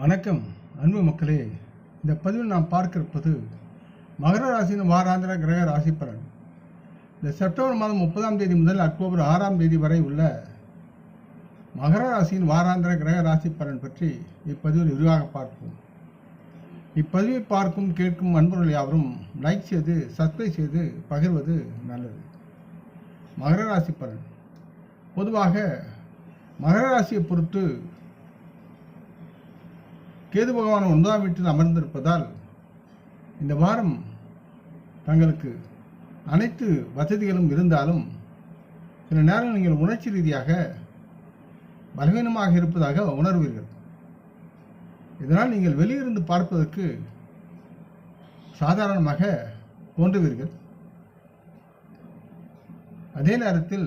வணக்கம் அன்பு மக்களே. இந்த பதிவில் நாம் பார்க்க இருப்பது மகர ராசியின் வாராந்திர கிரக ராசி பலன். இந்த செப்டம்பர் மாதம் 30ஆம் தேதி முதல் அக்டோபர் 6ஆம் தேதி வரை உள்ள மகர ராசியின் வாராந்திர கிரக ராசி பலன் பற்றி இப்பதிவில் விரிவாக பார்ப்போம். இப்பதிவை பார்க்கும் கேட்கும் அன்பர்கள் யாவரும் லைக் செய்து சப்ஸ்கிரைப் செய்து பகிர்வது நல்லது. மகர ராசி பலன். பொதுவாக மகர ராசியை பொறுத்து கேது பகவான் 9ஆம் வீட்டில் அமர்ந்திருப்பதால் இந்த வாரம் தங்களுக்கு அனைத்து வசதிகளும் இருந்தாலும் சில நேரம் நீங்கள் உணர்ச்சி ரீதியாக பலவீனமாக இருப்பதாக உணர்வீர்கள். இதனால் நீங்கள் வெளியிருந்து பார்ப்பதற்கு சாதாரணமாக தோன்றுவீர்கள். அதே நேரத்தில்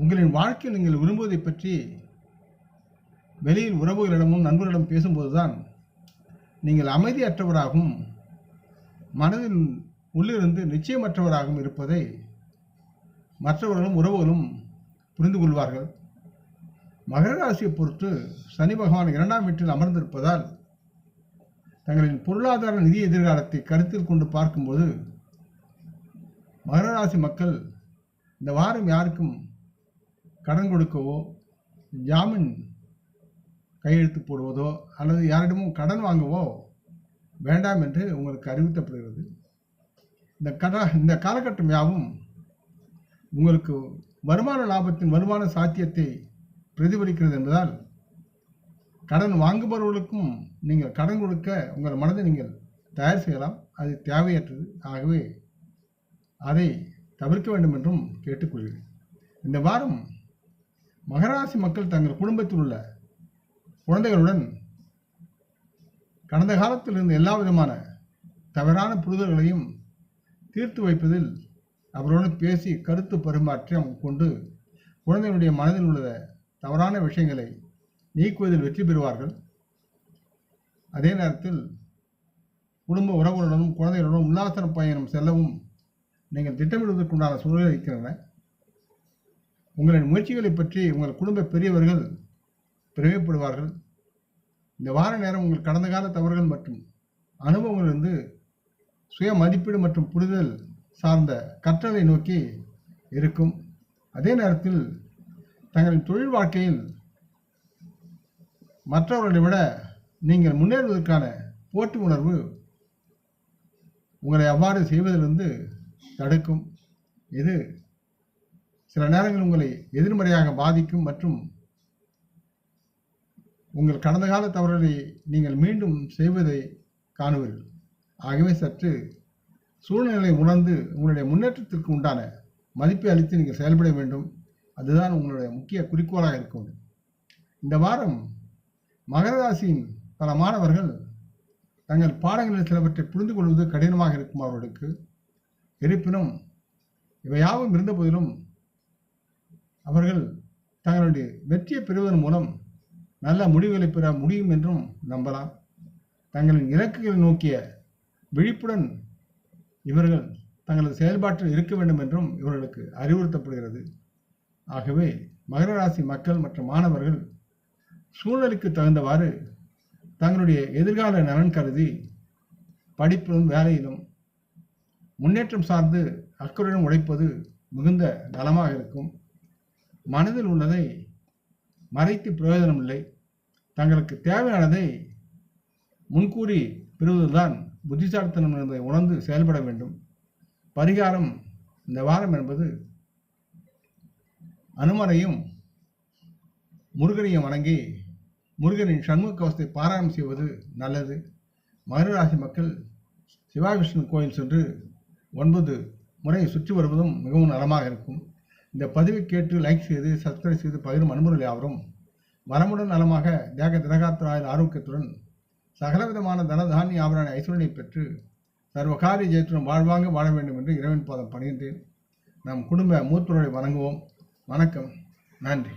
உங்களின் வாழ்க்கையில் நீங்கள் விரும்புவதை பற்றி வெளியில் உறவுகளிடமும் நண்பர்களிடம் பேசும்போதுதான் நீங்கள் அமைதியற்றவராகவும் மனதில் உள்ளிருந்து நிச்சயமற்றவராகவும் இருப்பதை மற்றவர்களும் உறவுகளும் புரிந்து கொள்வார்கள். மகர ராசியை பொறுத்து சனி பகவான் 2ஆம் வீட்டில் அமர்ந்திருப்பதால் தங்களின் பொருளாதார நிதி எதிர்காலத்தை கருத்தில் கொண்டு பார்க்கும்போது மகர ராசி மக்கள் இந்த வாரம் யாருக்கும் கடன் கொடுக்கவோ ஜாமீன் கையெழுத்து போடுவதோ அல்லது யாரிடமும் கடன் வாங்கவோ வேண்டாம் என்று உங்களுக்கு அறிவிக்கப்படுகிறது. இந்த காலகட்டம் யாவும் உங்களுக்கு வருமான லாபத்தின் வருமான சாத்தியத்தை பிரதிபலிக்கிறது என்பதால் கடன் வாங்குபவர்களுக்கும் நீங்கள் கடன் கொடுக்க உங்கள் மனதை நீங்கள் தயார் செய்யலாம். அது தேவையற்றது. ஆகவே அதை தவிர்க்க வேண்டும் என்றும் கேட்டுக்கொள்கிறேன். இந்த வாரம் மகராசி மக்கள் தங்கள் குடும்பத்தில் உள்ள குழந்தைகளுடன் கடந்த காலத்தில் இருந்த எல்லா விதமான தவறான புரிதல்களையும் தீர்த்து வைப்பதில் அவர்களுடன் பேசி கருத்து பரிமாற்றம் கொண்டு குழந்தைகளுடைய மனதில் உள்ள தவறான விஷயங்களை நீக்குவதில் வெற்றி பெறுவார்கள். அதே நேரத்தில் குடும்ப உறவுகளுடனும் குழந்தைகளுடன் உல்லாச பயணம் செல்லவும் நீங்கள் திட்டமிடுவதற்குண்டான சூழலை இருக்கின்றன. உங்களின் முயற்சிகளை பற்றி உங்கள் குடும்ப பெரியவர்கள் பிரிவைப்படுவார்கள். இந்த வார நேரம் உங்கள் கடந்த கால தவறுகள் மற்றும் அனுபவங்களிலிருந்து சுய மதிப்பீடு மற்றும் புரிதல் சார்ந்த கற்றலை நோக்கி இருக்கும். அதே நேரத்தில் தங்களின் தொழில் வாழ்க்கையில் மற்றவர்களை விட நீங்கள் முன்னேறுவதற்கான போட்டி உணர்வு உங்களை அவ்வாறு செய்வதிலிருந்து தடுக்கும். இது சில நேரங்களில் உங்களை எதிர்மறையாக பாதிக்கும் மற்றும் உங்கள் கடந்த கால தவறுகளை நீங்கள் மீண்டும் செய்வதை காணுவீர்கள். ஆகவே சற்று சூழ்நிலை உணர்ந்து உங்களுடைய முன்னேற்றத்திற்கு உண்டான மதிப்பை அளித்து நீங்கள் செயல்பட வேண்டும். அதுதான் உங்களுடைய முக்கிய குறிக்கோளாக இருக்க வேண்டும். இந்த வாரம் மகர ராசியின் பல மாணவர்கள் தங்கள் பாடங்களில் சிலவற்றை புரிந்து கொள்வது கடினமாக இருக்கும் அவர்களுக்கு. இருப்பினும் இவை யாவும் இருந்த போதிலும் அவர்கள் தங்களுடைய வெற்றியை பெறுவதன் மூலம் நல்ல முடிவுகளை பெற முடியும் என்றும் நம்பலாம். தங்களின் இலக்குகளை நோக்கிய விழிப்புடன் இவர்கள் தங்களது செயல்பாட்டில் இருக்க வேண்டும் என்றும் இவர்களுக்கு அறிவுறுத்தப்படுகிறது. ஆகவே மகர ராசி மக்கள் மற்றும் மாணவர்கள் சூழ்நிலைக்கு தகுந்தவாறு தங்களுடைய எதிர்கால நலன் கருதி படிப்பிலும் வேலையிலும் முன்னேற்றம் சார்ந்து அக்கறையுடன் உழைப்பது மிகுந்த நலமாக இருக்கும். மனதில் உள்ளதை மறைத்து பிரயோஜனம் இல்லை. தங்களுக்கு தேவையானதை முன்கூறி பெறுவதுதான் புத்திசாலித்தனம் என்பதை உணர்ந்து செயல்பட வேண்டும். பரிகாரம் இந்த வாரம் என்பது அனுமனையும் முருகனையும் வணங்கி முருகனின் சண்முக கவசத்தை பாராயணம் செய்வது நல்லது. மகர ராசி மக்கள் சிவாவிஷ்ணு கோயில் சென்று 9 முறை சுற்றி வருவதும் மிகவும் நலமாக இருக்கும். இந்த பதிவை கேட்டு லைக் செய்து சப்ஸ்கிரைப் செய்து பகிரும் அன்பர்கள் யாவரும் வரமுடன் நலமாக தேக திரகாத்திராயில் ஆரோக்கியத்துடன் சகலவிதமான தனதானிய ஆபரண ஐஸ்வரனை பெற்று சர்வகாரிய ஜெயத்துடன் வாழ்வாங்க வாழ வேண்டும் என்று இறைவன் பாதம் பணிகின்றேன். நம் குடும்ப மூத்தோரை வணங்குவோம். வணக்கம். நன்றி.